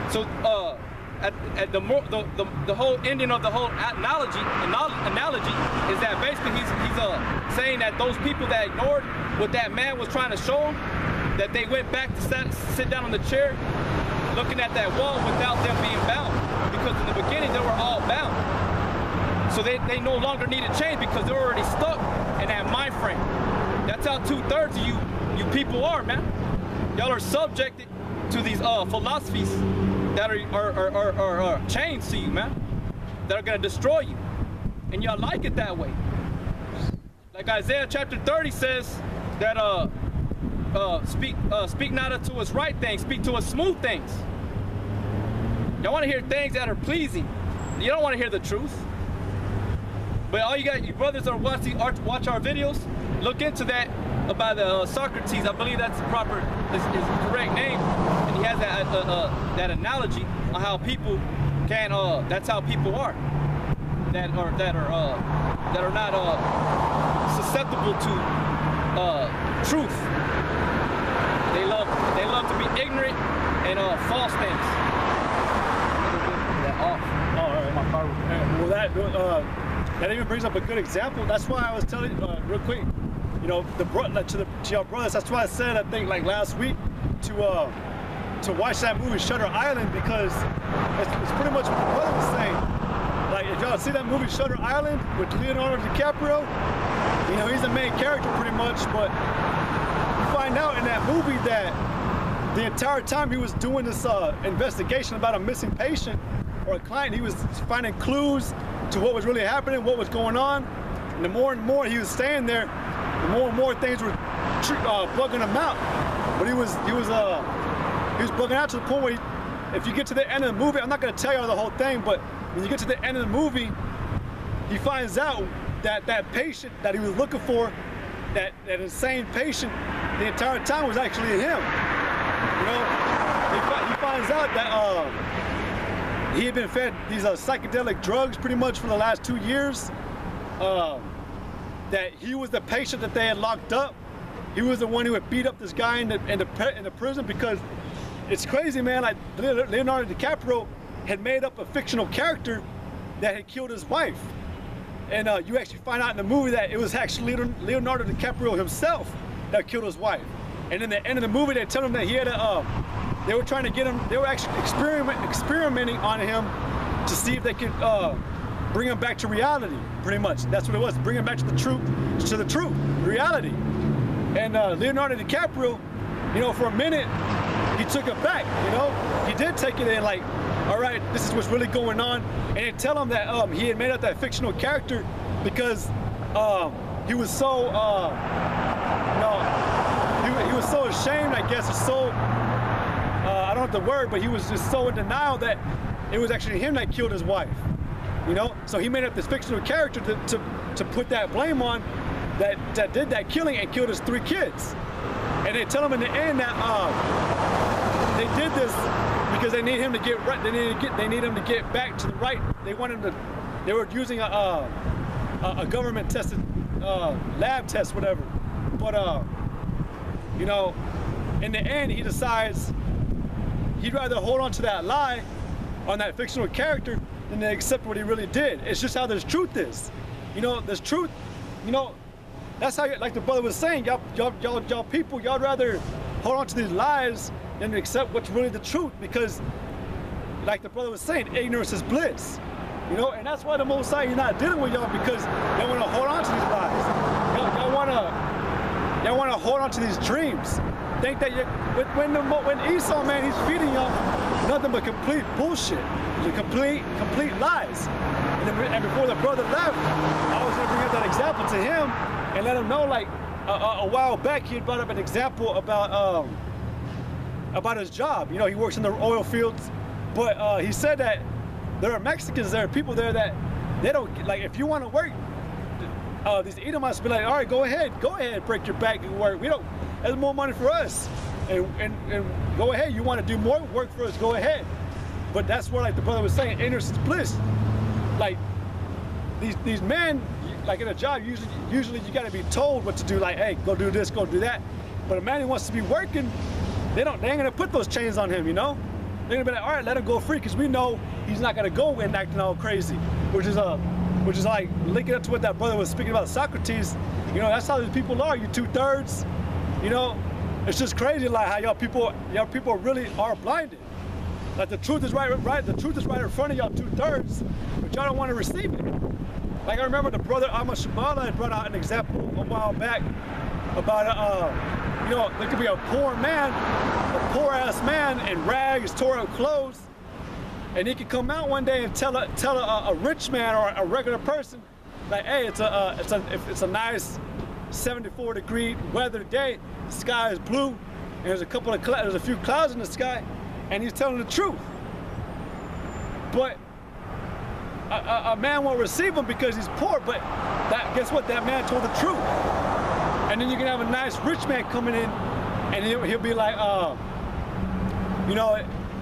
So at the whole ending of the whole analogy is that basically he's saying that those people that ignored what that man was trying to show them, that they went back to sit down on the chair looking at that wall without them being bound, because in the beginning they were all bound. So they no longer needed change because they're already stuck in that mind frame. That's how 2/3 of you people are, man. Y'all are subjected to these philosophies that are chains to you, man, that are gonna destroy you, and y'all like it that way. Like Isaiah chapter 30 says that speak not unto us right things, speak to us smooth things. Y'all want to hear things that are pleasing. You don't want to hear the truth. But all you brothers that watch our videos, look into that about Socrates. I believe that's his correct name, and he has that analogy on how people can. That's how people are. That are not susceptible to truth. They love to be ignorant and false things. Oh, all right, my car. Well, that even brings up a good example. That's why I was telling real quick. You know, to your brothers. That's why I said, I think like last week, to watch that movie Shutter Island, because it's pretty much what my brother was saying. Like, if y'all see that movie Shutter Island with Leonardo DiCaprio, you know, he's the main character pretty much, but you find out in that movie that the entire time he was doing this investigation about a missing patient or a client, he was finding clues to what was really happening, what was going on. And the more and more he was staying there, the more and more things were bugging him out. But he was bugging out to the point where if you get to the end of the movie, I'm not going to tell you the whole thing, but when you get to the end of the movie, he finds out that that patient that he was looking for, that insane patient, the entire time was actually him. You know, he finds out that he had been fed these psychedelic drugs pretty much for the last 2 years. That he was the patient that they had locked up. He was the one who had beat up this guy in the prison, because it's crazy, man. Like, Leonardo DiCaprio had made up a fictional character that had killed his wife. And you actually find out in the movie that it was actually Leonardo DiCaprio himself that killed his wife. And in the end of the movie, they tell him that he had they were trying to get him, they were actually experimenting on him to see if they could bring him back to reality, pretty much. That's what it was, bring him back to the truth, reality. And Leonardo DiCaprio, you know, for a minute, he took it back, you know? He did take it in like, all right, this is what's really going on. And they tell him that he had made up that fictional character because he was so, he was so ashamed, I guess, or so, I don't know the word, but he was just so in denial that it was actually him that killed his wife. You know, so he made up this fictional character to put that blame on that did that killing and killed his 3 kids. And they tell him in the end that they did this because they need him to get right. They need him to get back to the right. They want him to. They were using a government tested lab test, whatever. But you know, in the end, he decides he'd rather hold on to that lie on that fictional character than to accept what he really did. It's just how this truth is. You know, there's truth. You know, that's how, like the brother was saying, y'all people, y'all rather hold on to these lies than to accept what's really the truth, because, like the brother was saying, ignorance is bliss. You know, and that's why the Most High is not dealing with y'all, because y'all want to hold on to these lies. Y'all want to hold on to these dreams. Think that when Esau, man, he's feeding y'all nothing but complete bullshit, complete lies. And before the brother left, I was going to bring up that example to him and let him know, like, a while back he had brought up an example about his job. You know, he works in the oil fields, but he said that there are Mexicans, there are people there that they don't, like, if you want to work, these Edomites be like, all right, go ahead, break your back and work. We don't, there's more money for us. And go ahead, you want to do more work for us, go ahead. But that's what, like the brother was saying, ignorance is bliss. Like, these men, like in a job, usually you got to be told what to do, like, hey, go do this, go do that. But a man who wants to be working, they ain't gonna put those chains on him, you know? they're gonna be like, all right, let him go free, because we know he's not gonna go and acting all crazy, which is like linking up to what that brother was speaking about Socrates. You know, that's how these people are. You 2/3. You know, it's just crazy, like how y'all people really are blinded. Like the truth is right. The truth is right in front of y'all 2/3, but y'all don't want to receive it. Like I remember the brother Ahmad Shabala had brought out an example a while back about you know, there could be a poor man, a poor ass man in rags, tore up clothes, and he could come out one day and tell a rich man or a regular person, like, hey, it's a nice 74-degree weather day, the sky is blue, and there's a few clouds in the sky, and he's telling the truth. But a man won't receive him because he's poor, but guess what? That man told the truth. And then you can have a nice rich man coming in, and he'll be like, you know,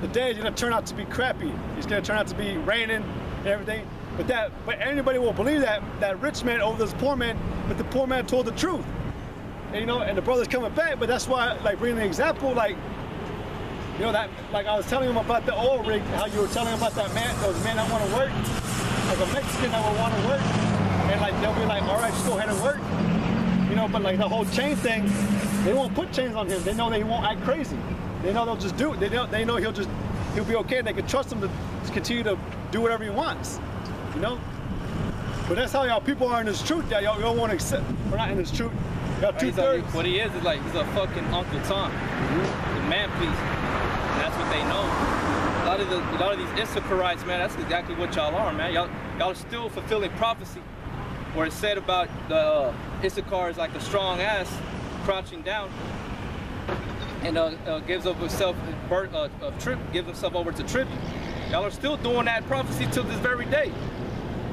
the day is gonna turn out to be crappy. It's gonna turn out to be raining and everything. But anybody will believe that rich man over this poor man, but the poor man told the truth. And, you know, and the brother's coming back, but that's why, like, bringing an example, like, you know, that, like I was telling him about the oil rig, how you were telling him about that man, those men that want to work, like a Mexican that would want to work, and like they'll be like, all right, just go ahead and work, you know. But like the whole chain thing, they won't put chains on him. They know that he won't act crazy. They know they'll just do it. They know he'll be okay. And they can trust him to continue to do whatever he wants, you know. But that's how y'all people are in this truth. Y'all don't want to accept. We're not in this truth. Y'all 2/3. What he is like he's a fucking Uncle Tom, the man pleaser. That's what they know. A lot of these Issacharites, man, that's exactly what y'all are, man. Y'all are still fulfilling prophecy, where it said about the Issachar is like a strong ass crouching down and gives of himself gives himself over to tribute. Y'all are still doing that prophecy till this very day,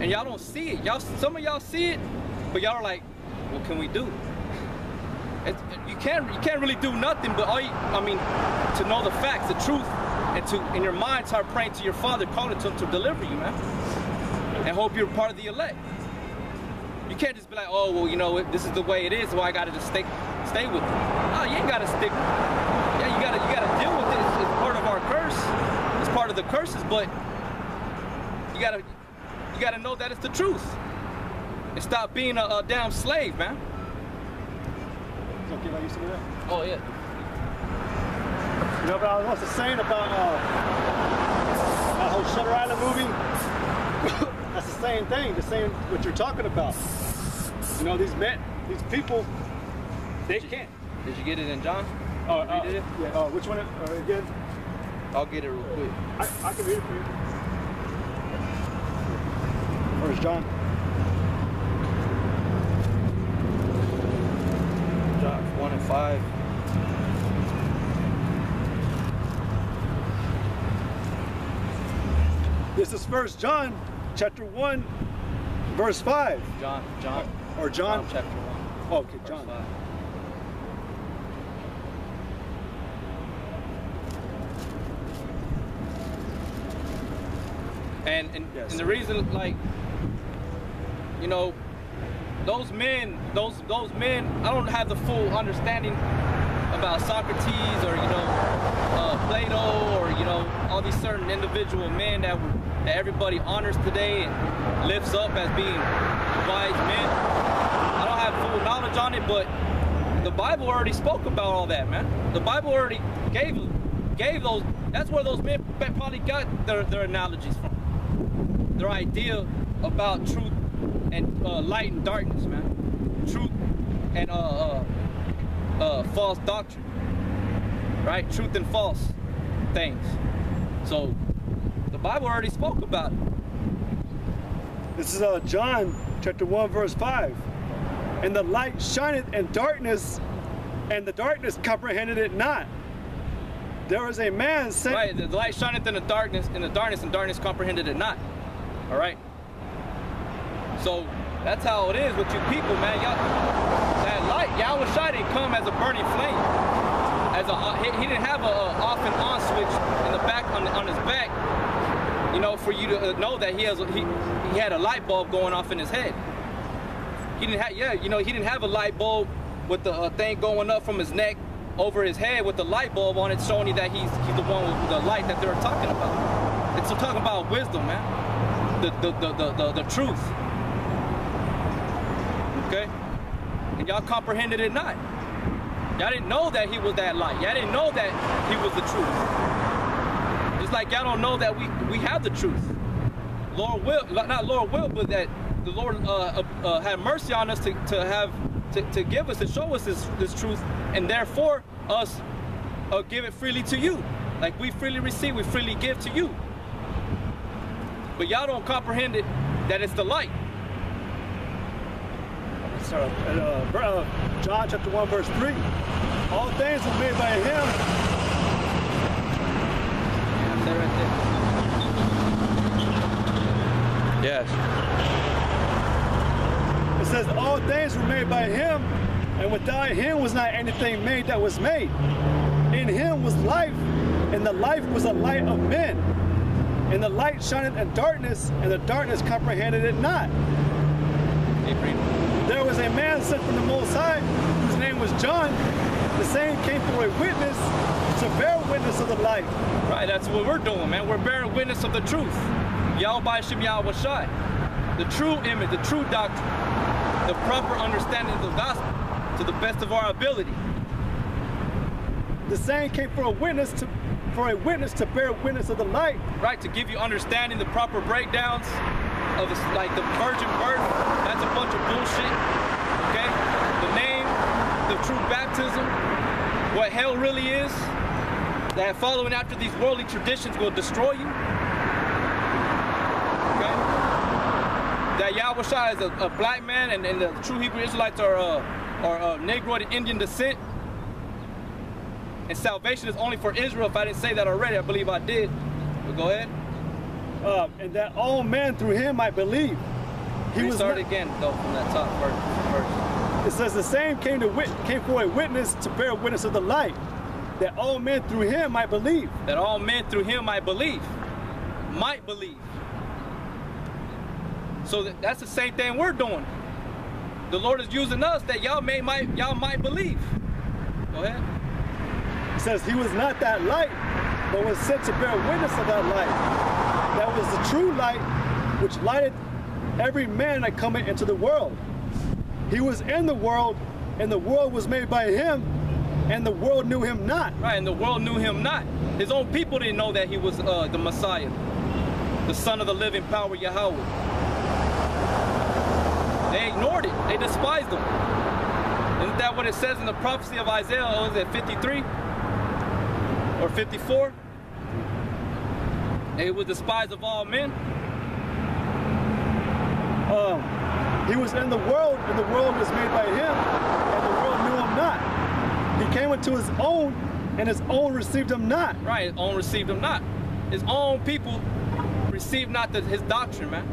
and y'all don't see it. Some of y'all see it, but y'all are like, what can we do? You can't really do nothing, but to know the facts, the truth, and to in your mind start praying to your Father, calling to Him to deliver you, man, and hope you're part of the elect. You can't just be like, oh well, you know, this is the way it is, so I gotta just stay with it. No, you ain't gotta stick. Yeah, you gotta deal with it. It's part of our curse. It's part of the curses, but you gotta know that it's the truth, and stop being a damn slave, man. Okay, like you see that? Oh yeah. You know, but I was also saying about that whole Shutter Island movie. That's the same thing. The same what you're talking about. You know, these people, they can't. Did you get it in John? Read it? Yeah. Which one again? I'll get it real quick. I can read it for you. Where's John? John 1 and 5. This is 1 John, chapter 1, verse 5. John. Or John? Chapter 1. Oh, okay, John. 5. And the reason, like, you know, those men, I don't have the full understanding about Socrates or, you know, Plato or, you know, all these certain individual men that everybody honors today and lifts up as being wise men. I don't have full knowledge on it, but the Bible already spoke about all that, man. The Bible already gave those, that's where those men probably got their analogies from. Their idea about truth and light and darkness, man. Truth and false doctrine, right? Truth and false things. So the Bible already spoke about it. This is John chapter 1 verse 5. And the light shineth in darkness, and the darkness comprehended it not. There was a man sent. Right, the light shineth in the darkness, and darkness comprehended it not. All right. So that's how it is with you people, man. That light, Yahweh Shai didn't come as a burning flame. He didn't have a off and on switch in the back on his back, you know, for you to know that he had a light bulb going off in his head. He didn't have, he didn't have a light bulb with the thing going up from his neck over his head with the light bulb on it, showing you that he's the one with the light that they're talking about. It's talking about wisdom, man. The truth. Okay? And y'all comprehended it not. Y'all didn't know that he was that light. Y'all didn't know that he was the truth. Just like y'all don't know that we have the truth. Lord will, not Lord will, but that the Lord had mercy on us to give us, to show us this truth, and therefore us give it freely to you. Like we freely receive, we freely give to you. But y'all don't comprehend it, that it's the light. So, John chapter 1 verse 3. All things were made by him. Yeah, that right there. Yes. It says all things were made by him, and without him was not anything made that was made. In him was life, and the life was the light of men. And the light shined in darkness, and the darkness comprehended it not. There was a man sent from the Most High, whose name was John. The same came for a witness, to bear witness of the light. Right, that's what we're doing, man. We're bearing witness of the truth. Yahweh Shem Yahweh Shai. The true image, the true doctrine, the proper understanding of the gospel to the best of our ability. The same came for a witness to bear witness of the light. Right, to give you understanding, the proper breakdowns of this, like the virgin birth. That's a bunch of bullshit. Okay? The name, the true baptism, what hell really is, that following after these worldly traditions will destroy you. Okay? That Yahweh Shai is a black man, and the true Hebrew Israelites are Negroid and Indian descent. And salvation is only for Israel. If I didn't say that already, I believe I did. But go ahead. And that all men through him might believe. Start again, though, from that top verse. It says the same came for a witness to bear witness of the light, that all men through him might believe. That all men through him might believe. Might believe. So that's the same thing we're doing. The Lord is using us that y'all might believe. Go ahead. It says he was not that light, but was sent to bear witness of that light. That was the true light, which lighted every man that cometh into the world. He was in the world, and the world was made by him, and the world knew him not. Right, and the world knew him not. His own people didn't know that he was the Messiah, the Son of the living power, Yahweh. They ignored it. They despised him. Isn't that what it says in the prophecy of Isaiah? Oh, is it 53 or 54? He was despised of all men. He was in the world, and the world was made by him, and the world knew him not. He came into his own, and his own received him not. Right, his own received him not. His own people received not his doctrine, man.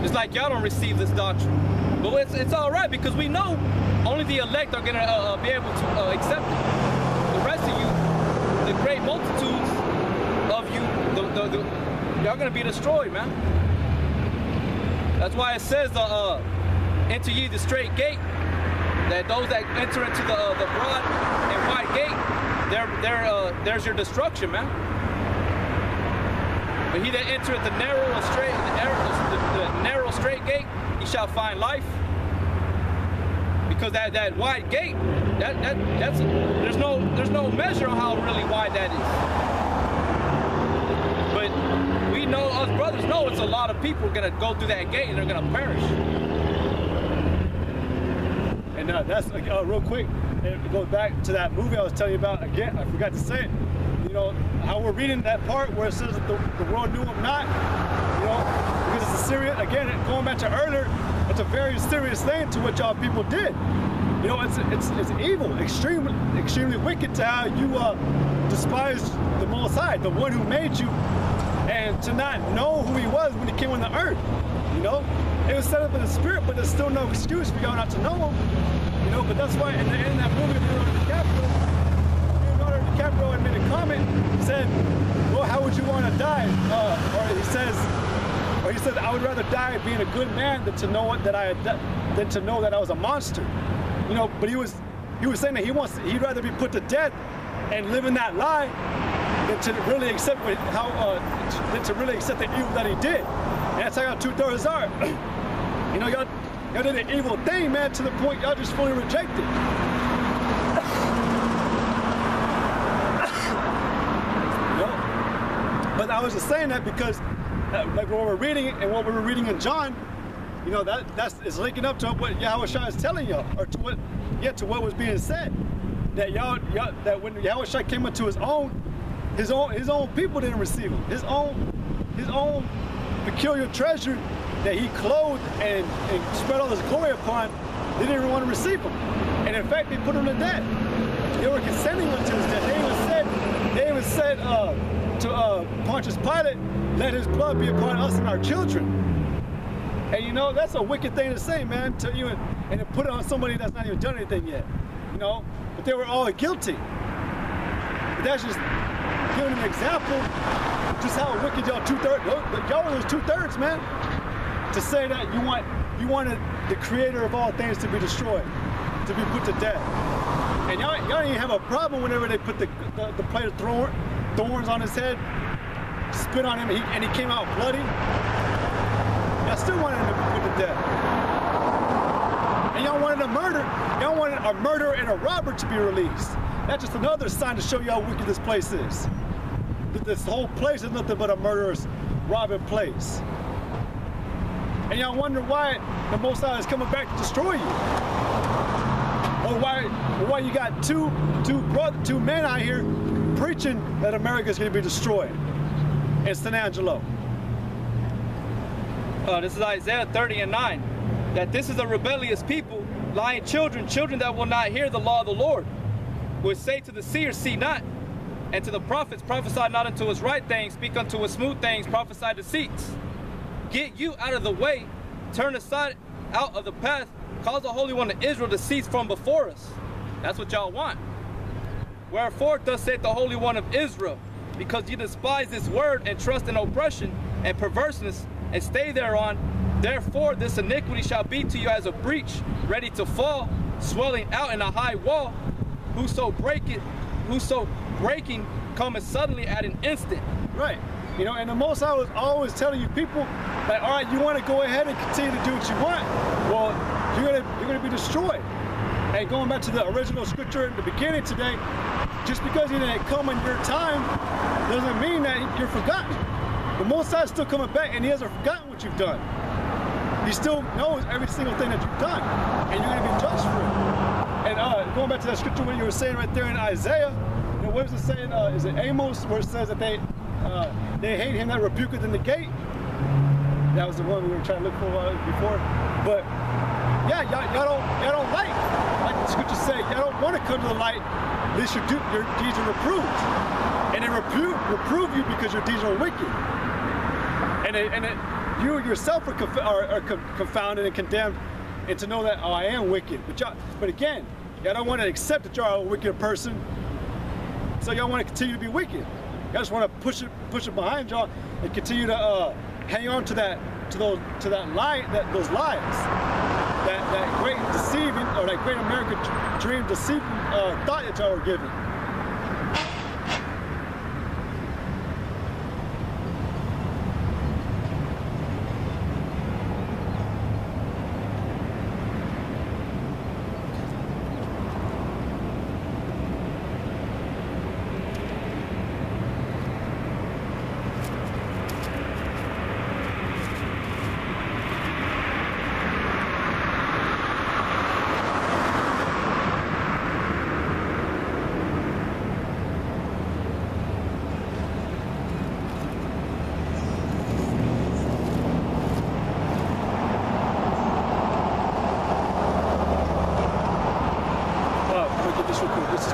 It's like y'all don't receive this doctrine. But it's all right, because we know only the elect are going to be able to accept it. The rest of you, the great multitudes of you, y'all going to be destroyed, man. That's why it says, enter ye the straight gate, that those that enter into the broad and wide gate, there's your destruction, man. But he that entereth the narrow straight gate, he shall find life. Because that wide gate, that's there's no measure on how really wide that is. But we know, us brothers know, it's a lot of people gonna go through that gate and they're gonna perish. And that's real quick. It goes back to that movie I was telling you about again. I forgot to say it. You know how we're reading that part where it says that the world knew him not. You know, because it's a serious. Again, going back to earlier, it's a very serious thing to what y'all people did. You know, it's evil, extremely wicked to how you despise the Most High, the one who made you, and to not know who he was when he came on the earth. You know, it was set up in the spirit, but there's still no excuse for y'all not to know him. You know, but that's why in the end of that movie, Leonardo DiCaprio had made a comment. He said, "Well, how would you want to die?" Or he said, "I would rather die being a good man than to know that I was a monster." You know, but he was he was saying that he'd rather be put to death and live in that lie than to really accept than to really accept the evil that he did. And that's how y'all 2/3 are. You know, y'all did an evil thing, man, to the point y'all just fully reject it. But I was just saying that because, like what we're reading and what we were reading in John, you know, that's linking up to what Yahushua is telling y'all, or to what was being said. That that when Yahushua came into his own people didn't receive him. His own peculiar treasure that he clothed and spread all his glory upon, they didn't even want to receive him. And in fact, they put him to death. They were consenting unto his death. They even said to Pontius Pilate, let his blood be upon us and our children. And you know, that's a wicked thing to say, man, to put it on somebody that's not even done anything yet. You know, but they were all guilty. But that's just giving an example just how wicked y'all 2/3, y'all were those 2/3, man. To say that you wanted the creator of all things to be destroyed, to be put to death. And y'all didn't even have a problem whenever they put the plate of thorns on his head, spit on him, and he came out bloody. Y'all still wanted him to be put to death. And y'all wanted a murderer and a robber to be released. That's just another sign to show you how wicked this place is. This whole place is nothing but a murderous, robbing place. And y'all wonder why the Most High is coming back to destroy you. Or why you got two men out here preaching that America is going to be destroyed in San Angelo. This is Isaiah 30:9. That this is a rebellious people, lying children that will not hear the law of the Lord, which say to the seer, see not, and to the prophets, prophesy not unto his right things, speak unto his smooth things, prophesy deceits. Get you out of the way, turn aside out of the path, cause the Holy One of Israel to cease from before us. That's what y'all want. Wherefore thus saith the Holy One of Israel, because you despise this word and trust in oppression and perverseness and stay thereon, therefore this iniquity shall be to you as a breach, ready to fall, swelling out in a high wall. Whoso breaking cometh suddenly at an instant. Right. You know, and the Most High was always telling you people that, all right, you want to go ahead and continue to do what you want, well, you're gonna be destroyed. And going back to the original scripture in the beginning today, just because you didn't come in your time doesn't mean that you're forgotten. The Most High is still coming back, and he hasn't forgotten what you've done. He still knows every single thing that you've done, and you're gonna be judged for it. And going back to that scripture when you were saying right there in Isaiah, you know, what is it saying? Is it Amos, where it says that they hate him that rebuketh in the gate? That was the one we were trying to look for before. But yeah, y'all don't like the scriptures say, y'all don't want to come to the light, lest your deeds are reproved. And they reprove you because your deeds are wicked. And you yourself are confounded and condemned, and to know that, oh, I am wicked. But again, y'all don't want to accept that y'all are a wicked person, so y'all want to continue to be wicked. Y'all just want to push it behind y'all and continue to hang on to those lies, that great deceiving, or that great American dream deceiving thought that y'all were given.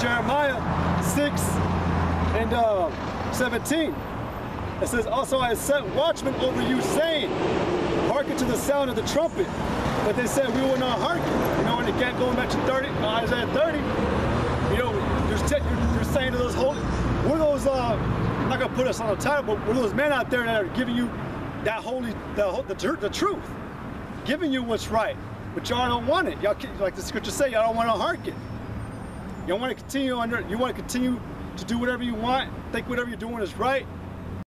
Jeremiah 6:17. It says, also I have set watchmen over you, saying, hearken to the sound of the trumpet. But they said, we will not hearken. You know, and again, going back to Isaiah 30, you know, you're saying to those holy, we're those, I'm not going to put us on the title, but we're those men out there that are giving you that the truth, giving you what's right. But y'all don't want it. Y'all, like the scriptures say, y'all don't want to hearken. You want to continue to do whatever you want, think whatever you're doing is right,